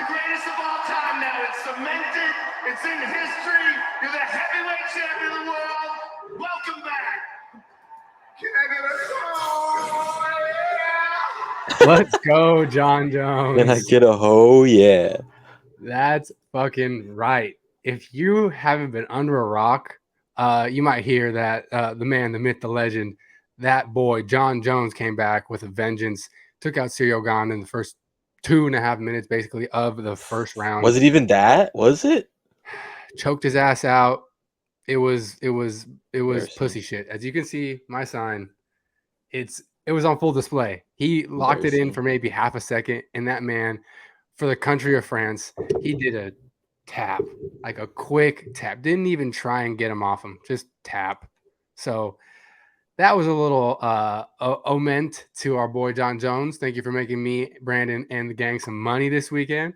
the greatest of all time now. It's cemented. It's in history. You're the heavyweight champion of the world. Welcome back. Can I get a song? Yeah. Let's go, John Can I Jones. get a ho? Yeah. That's fucking right. If you haven't been under a rock, you might hear that the man, the myth, the legend, that boy, John Jones, came back with a vengeance, took out Cyril Gane in the first 2.5 minutes, basically, of the first round. Was it even that? Was it? Choked his ass out. It was Embarrassing. pussy shit. As you can see, my sign, it was on full display. He locked it in Embarrassing. for maybe half a second, and that man, for the country of France, he did a tap, like a quick tap. Didn't even try and get him off him, just tap. So that was a little oment to our boy John Jones. Thank you for making me, Brandon, and the gang some money this weekend.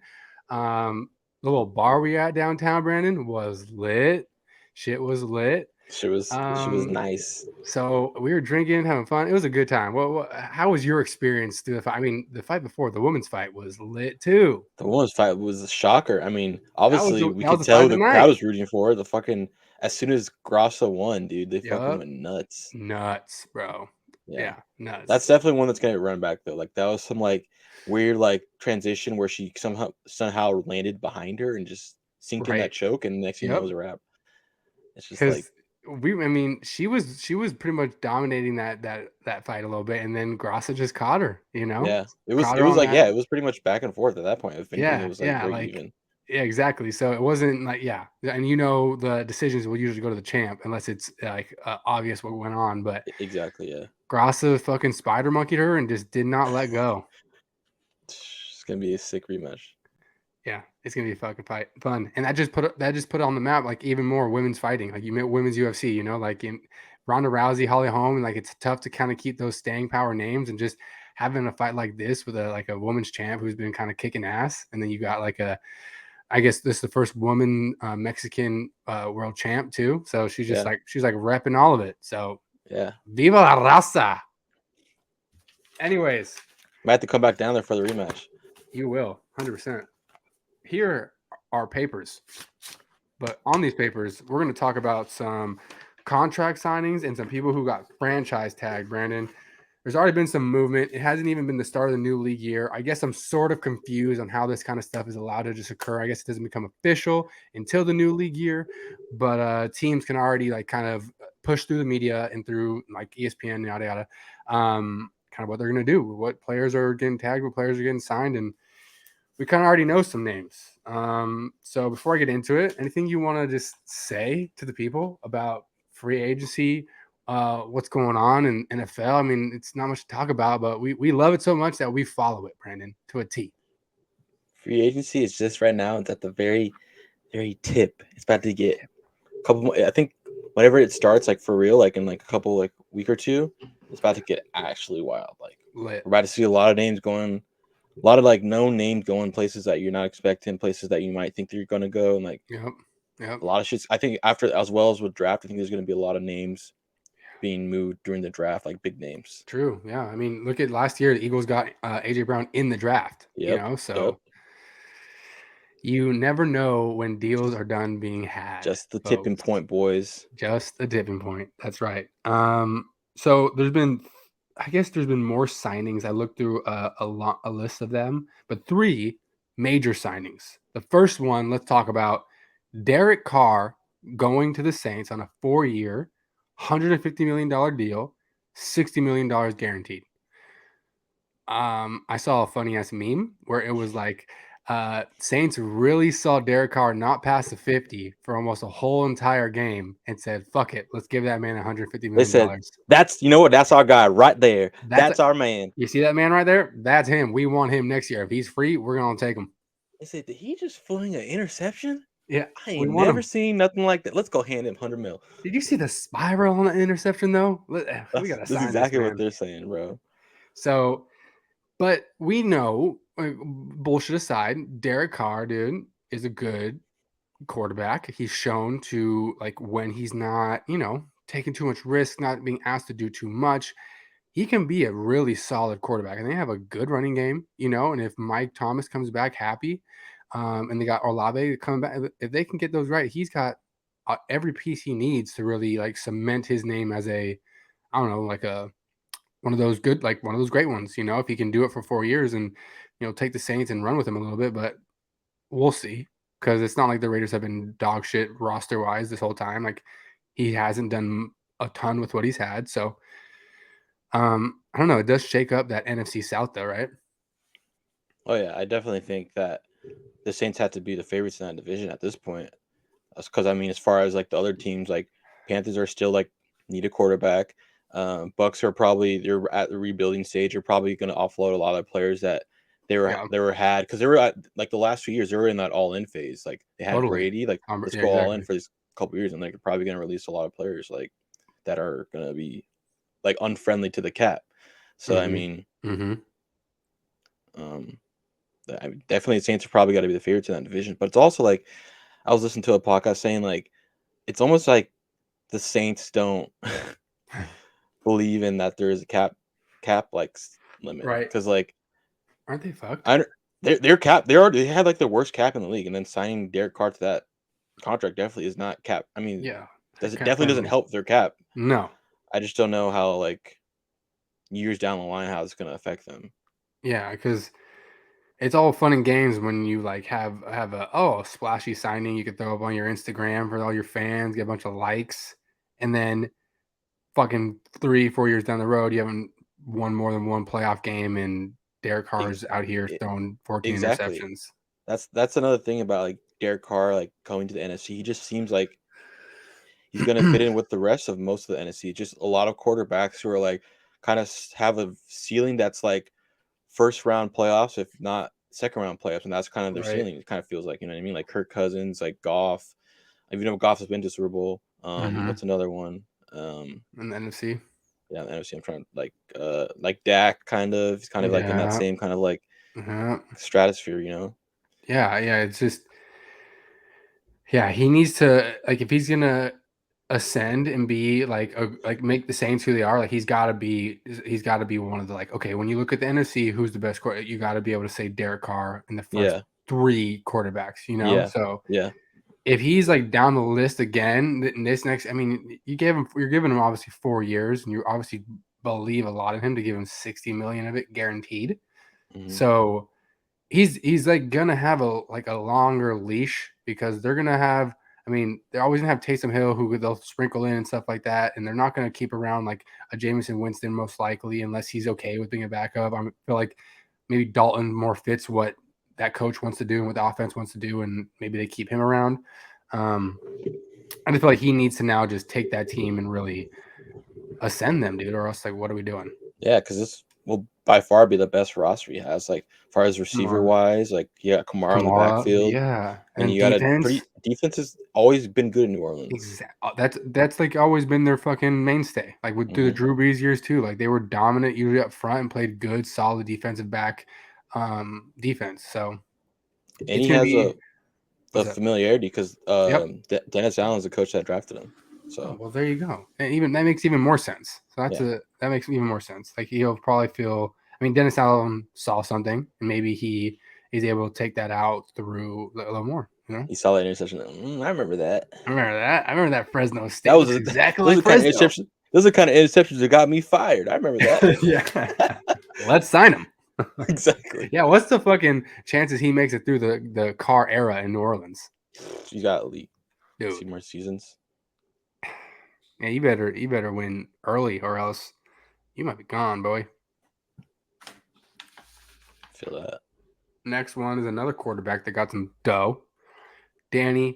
The little bar we at downtown, Brandon, was lit. Shit was lit. She was nice. So we were drinking, having fun. It was a good time. How was your experience through the fight? I mean, the fight before, the women's fight, was lit too. The women's fight was a shocker. I mean, That was obviously the we that was could the fight tell of the the crowd night. was rooting for her. The fucking as soon as Grasso won, dude, they fucking Yup. went nuts. Nuts, bro. Yeah. Yeah, nuts. That's definitely one that's gonna run back though. Like that was some like weird like transition where she somehow landed behind her and just sinked in Right. that choke, and next thing you know it Yep. was a wrap. It's just like Because she was pretty much dominating that fight a little bit, and then Grassa just caught her. yeah, Caught it her was on like that. yeah, it was pretty much back and forth at that point. If anything, it Yeah, was like yeah, very like even. yeah, exactly. So it wasn't like and the decisions will usually go to the champ unless it's like obvious what went on. But Exactly, yeah. Grassa fucking spider monkeyed her and just did not let go. It's gonna be a sick rematch. Yeah, it's gonna be a fucking fun, and that just put it on the map like even more women's fighting. Like you met women's UFC, like in Ronda Rousey, Holly Holm, and like it's tough to kind of keep those staying power names, and just having a fight like this with a women's champ who's been kind of kicking ass, and then you got like I guess this is the first woman Mexican world champ too, so Yeah, she's like repping all of it. So yeah. viva la raza. Anyways, Might have to come back down there for the rematch. you will 100%. Here are papers. But on these papers, we're going to talk about some contract signings and some people who got franchise tagged, Brandon. There's already been some movement. It hasn't even been the start of the new league year. I guess I'm sort of confused on how this kind of stuff is allowed to just occur. I guess it doesn't become official until the new league year, but teams can already like kind of push through the media and through like ESPN, yada yada, kind of what they're going to do, what players are getting tagged, what players are getting signed, and we kind of already know some names. So before I get into it, anything you want to just say to the people about free agency, what's going on in NFL? I mean, it's not much to talk about, but we love it so much that we follow it, Brandon, to a T. Free agency is just right now. It's at the very, very tip. It's about to get a couple more. I think whenever it starts, like for real, like in like a couple like week or two, it's about to get actually wild. Like Lit. we're about to see a lot of names going, a lot of like known names going places that you're not expecting, places that you might think they're gonna go, and like Yep. Yep. a lot of shit. I think after as well as with draft, I think there's gonna be a lot of names being moved during the draft, like big names. True. Yeah. I mean, look at last year. The Eagles got AJ Brown in the draft. Yep. So you never know when deals are done being had. Just the tipping Folks. point, boys. Just a tipping point. That's right. So I guess there's been more signings. I looked through a list of them, but 3 major signings. The first one, let's talk about Derek Carr going to the Saints on a 4-year, $150 million deal, $60 million guaranteed. I saw a funny ass meme where it was like, Saints really saw Derek Carr not pass the 50 for almost a whole entire game and said, "Fuck it, let's give that man $150 They million." said that's that's our guy right there. That's That's our man. You see that man right there? That's him. We want him next year. If he's free, we're gonna take him. They said, did he just fling an interception? Yeah, I we ain't want never him. seen nothing like that. Let's go hand him 100 mil. Did you see the spiral on the interception though? We gotta That's sign this exactly what man. they're saying, bro. So, but we know, bullshit aside, Derek Carr, dude, is a good quarterback. He's shown to, like, when he's not, taking too much risk, not being asked to do too much, he can be a really solid quarterback. And they have a good running game, and if Mike Thomas comes back happy, And they got Olave coming back. If they can get those right, he's got every piece he needs to really like cement his name as a, I don't know, like a one of those good, like one of those great ones. If he can do it for 4 years and take the Saints and run with them a little bit, but we'll see because it's not like the Raiders have been dog shit roster wise this whole time. Like he hasn't done a ton with what he's had, so I don't know. It does shake up that NFC South though, right? Oh yeah, I definitely think that the Saints have to be the favorites in that division at this point. Because I mean, as far as like the other teams, like Panthers are still like need a quarterback. Bucks are probably they're at the rebuilding stage. They're probably going to offload a lot of players that Yeah, they were had because they were at like the last few years they were in that all in phase. Like they had totally. Brady, like let's Yeah, go all in exactly. for these couple years, and like they're probably going to release a lot of players like that are going to be like unfriendly to the cap. So I mean, Mm-hmm. um, definitely the Saints are probably got to be the favorites in that division. But it's also like I was listening to a podcast saying like it's almost like the Saints don't believe in that there is a cap like limit Right? because like Aren't they fucked? I their cap they had like the worst cap in the league, and then signing Derek Carr to that contract definitely is not cap. I mean, Yeah, they're does it cap definitely doesn't friendly. help their cap. No. I just don't know how like years down the line how it's going to affect them. Yeah, because it's all fun and games when you like have a splashy signing you could throw up on your Instagram for all your fans, get a bunch of likes, and then fucking 3-4 years down the road, you haven't won more than one playoff game, and Derek Ex- Carr's out here e- throwing 14 exactly. interceptions. That's another thing about like Derek Carr like going to the NFC. He just seems like he's going to fit in with the rest of most of the NFC. Just a lot of quarterbacks who are like kind of have a ceiling that's like first round playoffs, if not second round playoffs, and that's kind of their Right. ceiling. It kind of feels like, you know what I mean? Like Kirk Cousins, like Goff. Even though Goff has been to Super Bowl. Mm-hmm. What's another one? In the NFC. Yeah, the NFC. I'm trying to like Dak kind of. He's kind of like in that Yeah. same kind of like Yeah. stratosphere, you know? Yeah. Yeah. It's just, yeah, he needs to, like, if he's gonna ascend and be like make the Saints who they are, like he's got to be one of the, like, okay, when you look at the NFC, who's the best quarter, you got to be able to say Derek Carr in the first Yeah, three quarterbacks. yeah, So yeah. if he's like down the list again in this next, I mean, you're giving him obviously 4 years, and you obviously believe a lot in him to give him 60 million of it guaranteed. Hmm. So he's like gonna have a longer leash because they're gonna have. I mean, they're always gonna have Taysom Hill who they'll sprinkle in and stuff like that, and they're not gonna keep around like a Jameson Winston most likely unless he's okay with being a backup. I feel like maybe Dalton more fits what that coach wants to do and what the offense wants to do, and maybe they keep him around. Um, I just feel like he needs to now just take that team and really ascend them, dude, or else like what are we doing? Yeah, because this will by far be the best roster he has. Like, as far as receiver Kamara, wise, like, yeah, Kamara in the Kamara, backfield. yeah, And and you got a defense. pretty defense has always been good in New Orleans. Exactly. That's like always been their fucking mainstay. Like with through the Hmm. Drew Brees years too. Like they were dominant usually up front and played good, solid defensive back defense. So And it's he gonna has be a what's that? familiarity because Yep. Dennis Allen's the coach that drafted him. Oh So well, there you go. And even that makes even more sense. So yeah, that makes even more sense. Like he'll probably feel. I mean, Dennis Allen saw something, and maybe he is able to take that out through a little more. he saw that interception. I remember that. I remember that. I remember that Fresno That State was looks exactly those are like the kind of Fresno. interceptions. Those are the kind of interceptions that got me fired. I remember Yeah. that. Let's sign him. Exactly. Yeah, what's the fucking chances he makes it through the Carr era in New Orleans, You got elite. dude? See more seasons. Yeah, you better win early, or else you might be gone, boy. Feel that. Next one is another quarterback that got some dough. Daniel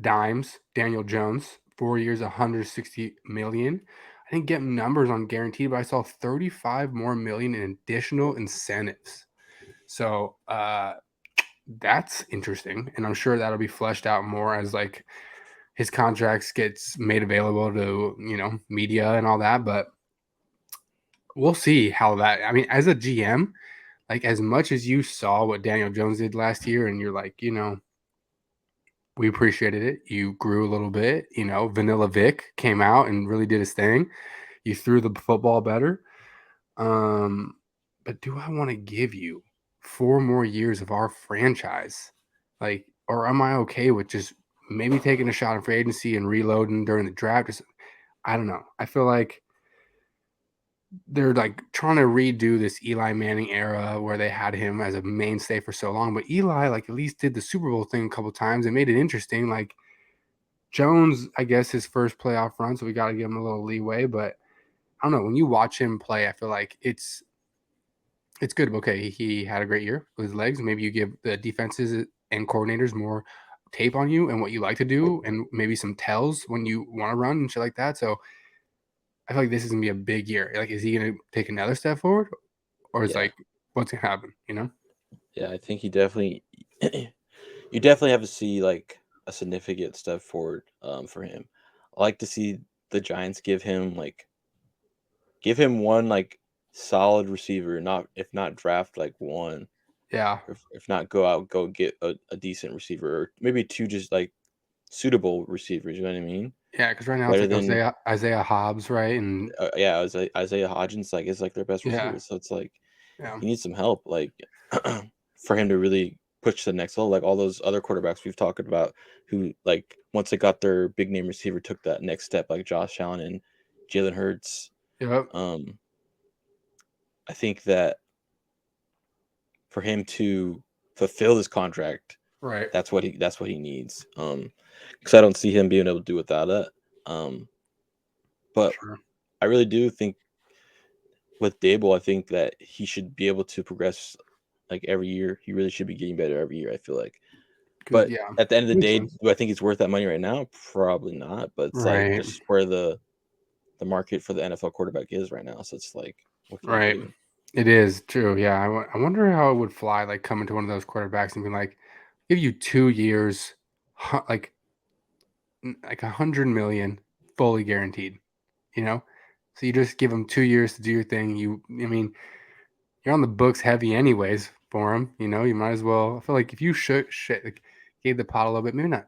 Jones, 4 years, 160 million. I didn't get numbers on guaranteed, but I saw 35 more million in additional incentives. So that's interesting, and I'm sure that'll be fleshed out more as like his contracts gets made available to media and all that. But we'll see how that. I mean, as a GM, like as much as you saw what Daniel Jones did last year, and you're like, we appreciated it. You grew a little bit. Vanilla Vic came out and really did his thing. You threw the football better. But do I want to give you 4 more years of our franchise? Like, or am I okay with just maybe taking a shot in free agency and reloading during the draft? Just, I don't know. I feel like they're like trying to redo this Eli Manning era where they had him as a mainstay for so long. But Eli, like, at least did the Super Bowl thing a couple times and made it interesting. Like, Jones, I guess his first playoff run, so we got to give him a little leeway. But I don't know. When you watch him play, I feel like it's good. Okay, he had a great year with his legs. Maybe you give the defenses and coordinators more tape on you and what you like to do, and maybe some tells when you want to run and shit like that. So I feel like this is gonna be a big year. Like, is he gonna take another step forward, or is Yeah. like what's gonna happen? You know? Yeah, I think he definitely you definitely have to see like a significant step forward for him. I like to see the Giants give him one like solid receiver, not if not draft like one, Yeah, if not go get a decent receiver or maybe two just like suitable receivers, you know what I mean? yeah. Because right now it's Better like than Isaiah Hobbs, right? And yeah, Isaiah Hodgins like is like their best yeah, receiver. So it's like yeah, he needs some help, like for him to really push to the next level. Like all those other quarterbacks we've talked about, who like once they got their big name receiver, took that next step, like Josh Allen and Jalen Hurts. yep, Um, I think that for him to fulfill this contract, right, that's what he needs. Because I don't see him being able to do without it. Um, but sure. I really do think with Dable, I think that he should be able to progress like every year. He really should be getting better every year, I feel like. Because But yeah, at the end of the makes day, sense. do I think he's worth that money right now? Probably not. But it's like Right, that's just where the market for the NFL quarterback is right now. So it's like, what can you right. do? It is true. Yeah, I wonder how it would fly. Like coming to one of those quarterbacks and being like, give you 2 years, like 100 million, fully guaranteed. You know, so you just give them 2 years to do your thing. I mean, you're on the books heavy anyways for him. You know, you might as well. I feel like if you like, gave the pot a little bit, maybe not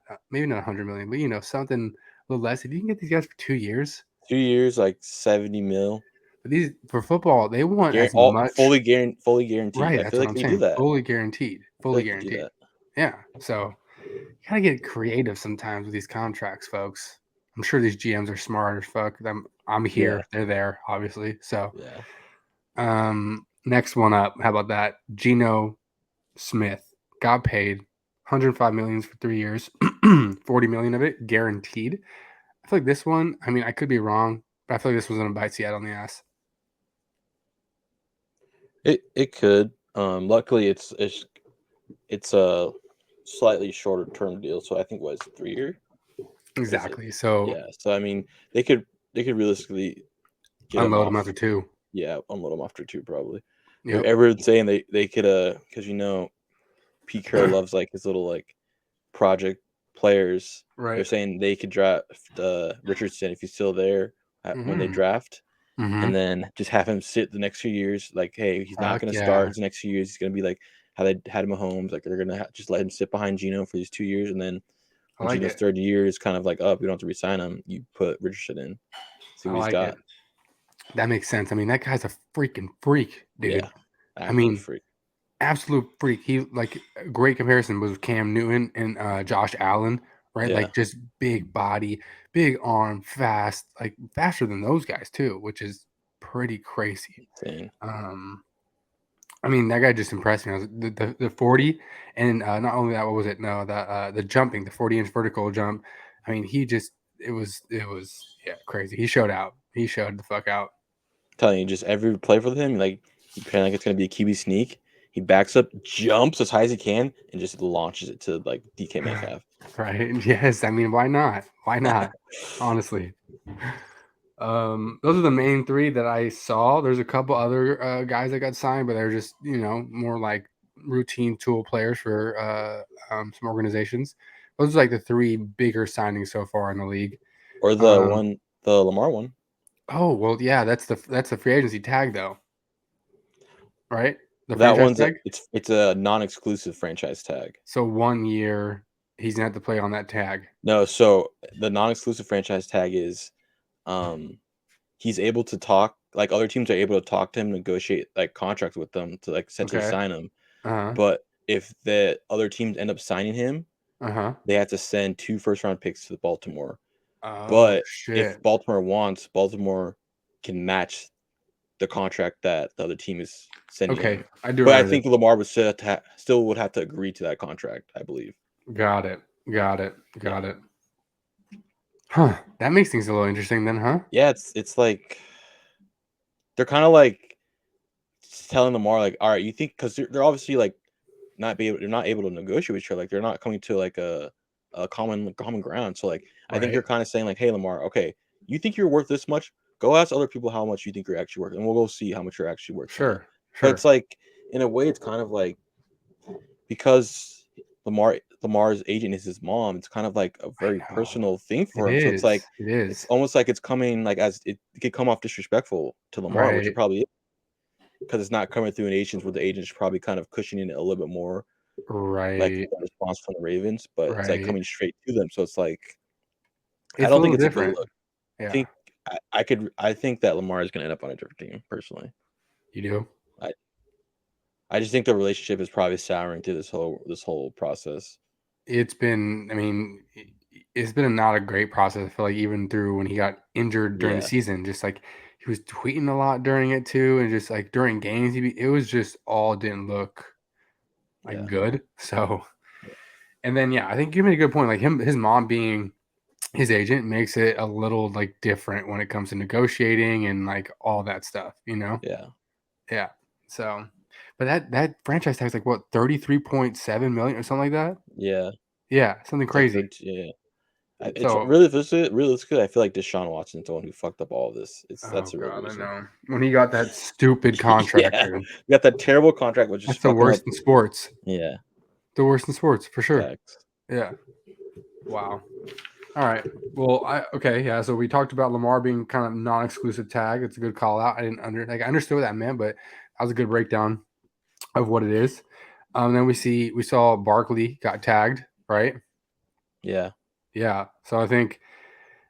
100 million, but something a little less. If you can get these guys for 2 years, 2 years, like 70 mil, but these for football, they want as much. fully guaranteed. Right, I that's feel what like I'm they do saying. that. Fully guaranteed. I feel Fully like they do guaranteed. that. Yeah. So you gotta get creative sometimes with these contracts, folks. I'm sure these GMs are smart as fuck. I'm Yeah, here, they're there, obviously. So yeah. next one up. How about that? Geno Smith got paid 105 million for 3 years, 40 million of it guaranteed. I feel like this one, I mean, I could be wrong, but I feel like this was gonna bite Seattle in the ass. It could. Luckily, it's a slightly shorter term deal. So I think what is it, 3 year? Or is it? Exactly. So Yeah. So I mean, they could realistically get him unload them off. after two. Yeah, unload him after two probably. Yep. Everyone's saying they could because Pete Carroll loves like his little like project players. They're Right. saying they could draft Richardson if he's still there when they Mm-hmm. draft, Mm-hmm. and then just have him sit the next few years. Like, hey, he's not Fuck going to yeah. start the next few years. He's going to be like how they had Mahomes. Like they're going to just let him sit behind Geno for these 2 years, and then I when like Geno's it. third year is kind of like up, we don't have to resign him. You put Richardson in, see I what he's like it. got. That makes sense. I mean, that guy's a freaking freak, dude. Yeah, I absolute mean, freak. absolute freak. He like a great comparison was Cam Newton and Josh Allen, right? Yeah, Like just big body, big arm, fast, like faster than those guys too, which is pretty crazy. insane. Um, I mean, that guy just impressed me. The 40, and not only that, what was it? No, the jumping, the 40-inch vertical jump. I mean, it was yeah, crazy. He showed out. He showed the fuck out. Telling you, just every play for him, like you pretend like it's gonna be a QB sneak. He backs up, jumps as high as he can, and just launches it to like DK Metcalf. Right? Yes. I mean, why not? Why not? Honestly. Those are the main three that I saw. There's a couple other guys that got signed, but they're just more like routine tool players for some organizations. Those are like the three bigger signings so far in the league. Or Um, the Lamar one. oh well, yeah, that's the free agency tag though, right? The That franchise one's tag. it's a non-exclusive franchise tag. So 1 year he's gonna have to play on that tag. No, so the non-exclusive franchise tag is um he's able to talk other teams are able to talk to him, negotiate like contracts with them to like essentially Okay. sign him. Uh huh. But if the other teams end up signing him, they have to send 2 first-round picks to Baltimore. Oh But if shit. Baltimore wants, Baltimore can match the contract that the other team is sending Okay, him. I do But I remember think this. Lamar would still would have to agree to that contract, I believe. Got it. Got Yeah. it. Huh. That makes things a little interesting then, huh? Yeah, it's like they're kind of like telling Lamar like, all right, you think because they're obviously like they're not able to negotiate with each other. Like they're not coming to like a common ground. So like I think Right. they're kind of saying like, hey Lamar, okay, you think you're worth this much? Go ask other people how much you think you're actually worth, and we'll go see how much you're actually worth tonight. Sure. But it's Sure. like in a way, it's kind of like because Lamar's agent is his mom. It's kind of like a I very know. personal thing It for him. So it's like is. It it's is. almost like it's coming like as it could come off disrespectful to Lamar, which it Right. probably is because it's not coming through an agent where the agent's probably kind of cushioning it a little bit more like Right. a response from the Ravens, but it's like Right. coming straight to them. So it's like I It's a don't think little it's a good different. look. I Yeah. think I think that Lamar is gonna end up on a different team, personally. You do? I I just think the relationship is probably souring through this whole process. It's been, I mean, it's been not a great process. I feel like even through when he got injured during the Yeah, season, just like he was tweeting a lot during it too, and just like during games, it was just all didn't look like yeah, good. So, and then yeah, I think you made a good point. Like his mom being his agent makes it a little like different when it comes to negotiating and like all that stuff, you know? yeah, Yeah. So, but that franchise tag is like what 33.7 million or something like that. yeah. Yeah, something It's like crazy. 13, yeah. It's So, realistically, I feel like Deshaun Watson's the one who fucked up all of this. That's oh the real god, I reason. know when he got that stupid contract, Yeah, dude. we got that terrible contract, which is That's the fucking up. worst in sports. Yeah, The worst in sports for sure. facts. Yeah. Wow. All right. Well, okay, yeah. So we talked about Lamar being kind of non-exclusive tag. It's a good call out. I understood what that meant, but that was a good breakdown of what it is. Then we saw Barkley got tagged, right? Yeah, Yeah. So I think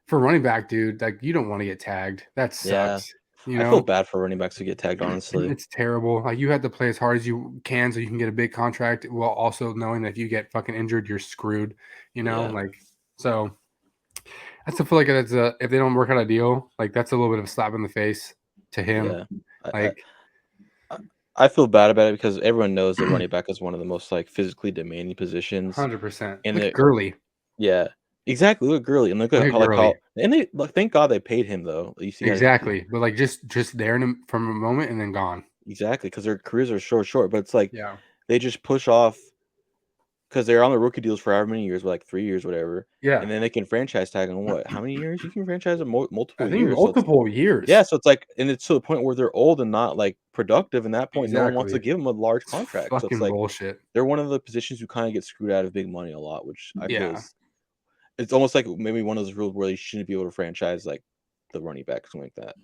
for running back, dude, like you don't want to get tagged. That yeah. sucks. You I feel know, bad for running backs who get tagged, honestly. it's terrible. Like you have to play as hard as you can so you can get a big contract, while also knowing that if you get fucking injured, you're screwed. You know, Yeah, like so. I still feel like that's if they don't work out a deal, like that's a little bit of a slap in the face to him. yeah. I, I Like, I I feel bad about it because everyone knows that running back is one of the most like physically demanding positions, 100%. and Look at it Gurley. yeah, exactly. Look at Gurley and look Look at at how like Gurley. how and they look. Thank God they paid him though. You see how Exactly. But like just there from a moment and then gone. exactly because their careers are short, but it's like Yeah. they just push off because they're on the rookie deals for however many years, like 3 years, whatever, Yeah. and then they can franchise tag on what? How many years? You can franchise them I multiple think years. So it's multiple years. yeah, so it's like, and it's to the point where they're old and not like productive. And that point, no one wants to Exactly. give them a large It's contract. So it's fucking like bullshit. they're one of the positions who kind of get screwed out of big money a lot, which I feel Yeah. is it's almost like maybe one of those rules where you shouldn't be able to franchise like the running back or something like that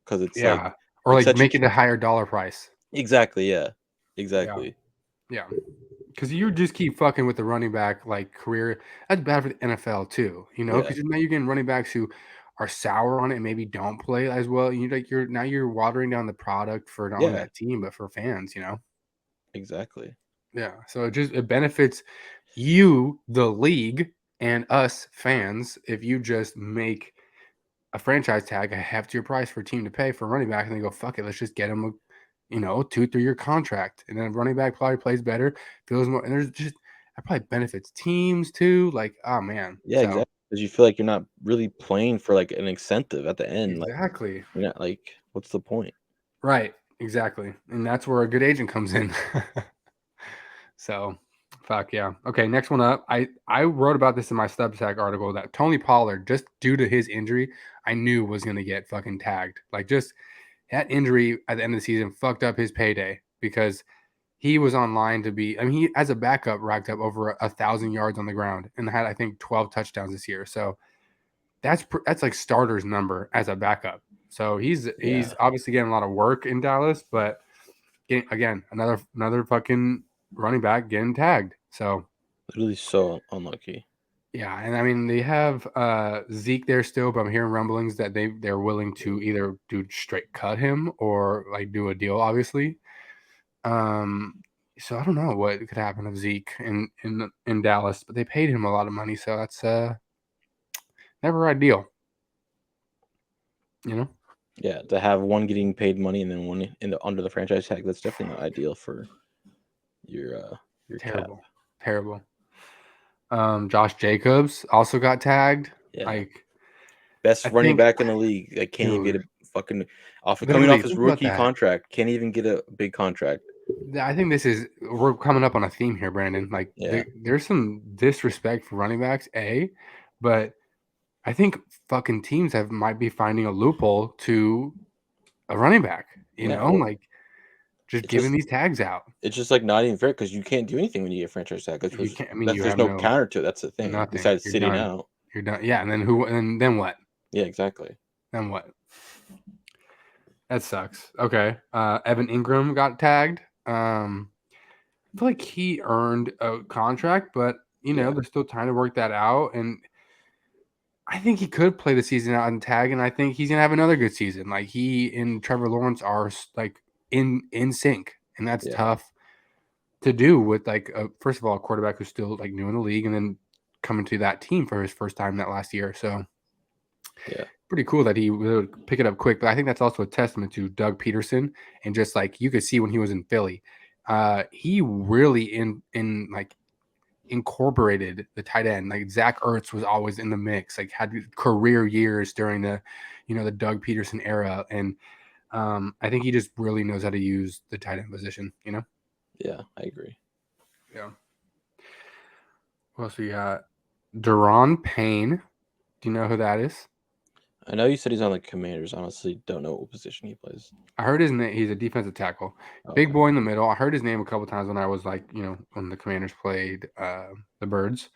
because it's like Yeah. Or it's like such a make it a higher dollar price. exactly yeah Yeah. exactly Yeah. Because you just keep fucking with the running back like career. That's bad for the NFL too, you know, yeah because now you're getting running backs who are sour on it and maybe don't play as well. You're watering down the product for not only yeah that team but for fans, you know. exactly Yeah. So it benefits you, the league, and us fans if you just make a franchise tag a heftier price for a team to pay for a running back, and they go, fuck it, let's just get him a 2-3 year contract. And then running back probably plays better, feels more, and there's just that probably benefits teams too. Like, oh man. yeah So exactly because you feel like you're not really playing for like an incentive at the end. Like exactly. you're not like what's the point? Right. Exactly. And that's where a good agent comes in. So fuck yeah. Okay, next one up. I wrote about this in my Substack article that Tony Pollard, just due to his injury, I knew was gonna get fucking tagged. Like just that injury at the end of the season fucked up his payday because he was on line to be. I mean, he as a backup racked up over 1,000 yards on the ground and had I think 12 touchdowns this year. So that's like starter's number as a backup. So he's Yeah, obviously getting a lot of work in Dallas, but again another fucking running back getting tagged. So literally so unlucky. yeah, and I mean they have Zeke there still, but I'm hearing rumblings that they're willing to either do straight cut him or like do a deal, obviously. Um, So I don't know what could happen of Zeke in Dallas, but they paid him a lot of money, so that's never ideal. You know? Yeah, to have one getting paid money and then one under the franchise tag, that's definitely not ideal for your cap. Terrible. Josh Jacobs also got tagged. Yeah. Like Best I running think- back in the league. Like can't even get Dude. a fucking coming Literally, off his think about rookie that. contract. Can't even get a big contract. I think we're coming up on a theme here, Brandon. Like Yeah. there's some disrespect for running backs, but I think fucking teams might be finding a loophole to a running back. You Yeah, know, well, like just it's giving just these tags out. it's just like not even fair because you can't do anything when you get franchise tag. You can't. I mean, you There's have no counter to it. That's the thing. nothing. Besides You're sitting done. out. You're done. Yeah, and then who? And then what? Yeah, exactly. Then what? That sucks. Okay. Evan Ingram got tagged. I feel like he earned a contract, but Yeah. they're still trying to work that out. And I think he could play the season out and tag, and I think he's gonna have another good season. Like he and Trevor Lawrence are like in sync, and that's Yeah. tough to do with first of all a quarterback who's still like new in the league, and then coming to that team for his first time that last year. So Yeah. pretty cool that he would pick it up quick. But I think that's also a testament to Doug Peterson, and just like you could see when he was in Philly, he really like incorporated the tight end. Like Zach Ertz was always in the mix, like had career years during the Doug Peterson era. And I think he just really knows how to use the tight end position, Yeah, I agree. Yeah. What else we got? Deron Payne. Do you know who that is? I know you said he's on the Commanders. Honestly, don't know what position he plays. I heard his name. He's a defensive tackle. Okay. Big boy in the middle. I heard his name a couple times when I was when the Commanders played the Birds.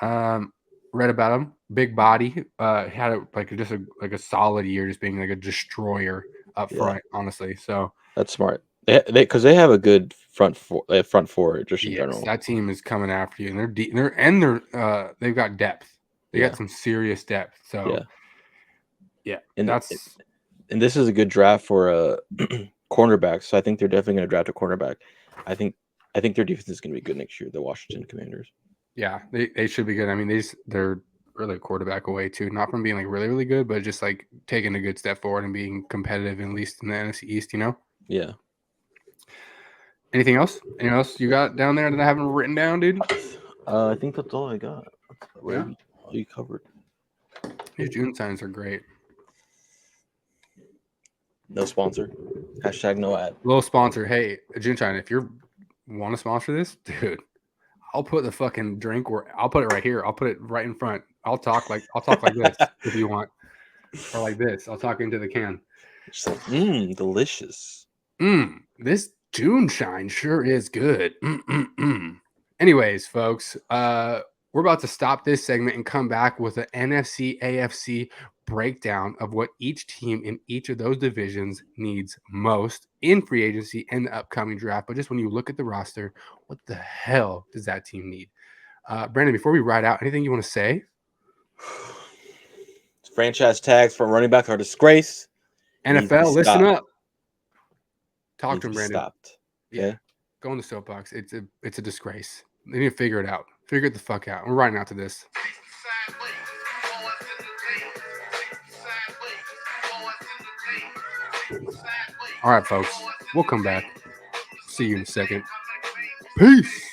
Read about him. Big body. Had a solid year, just being like a destroyer up front. Honestly, so that's smart. Because they have a good front four just in general. That team is coming after you, and they're deep. They've got depth. They got some serious depth. So yeah, and this is a good draft for cornerbacks. So I think they're definitely going to draft a cornerback. I think their defense is going to be good next year. The Washington Commanders. Yeah, they should be good. I mean, they're really a quarterback away too, not from being like really really good, but just like taking a good step forward and being competitive, at least in the NFC East. Yeah. Anything else? Anything else you got down there that I haven't written down, dude? I think that's all I got. Yeah. All you covered. These June signs are great. No sponsor. # no ad. Little sponsor. Hey, June Shine, if you want to sponsor this, dude, I'll put the fucking drink I'll put it right here. I'll put it right in front. I'll talk like this if you want. Or like this. I'll talk into the can. Just like, delicious. This June Shine sure is good. Anyways, folks, we're about to stop this segment and come back with an NFC AFC breakdown of what each team in each of those divisions needs most in free agency and the upcoming draft. But just when you look at the roster, what the hell does that team need? Brandon, before we ride out, anything you want to say? Franchise tags for running back are a disgrace. NFL, listen up. Talk to him, Brandon. Stopped. Yeah. Go in the soapbox. It's a disgrace. They need to figure it out. Figure it the fuck out. We're riding out to this. All right, folks. We'll come back. See you in a second. Peace.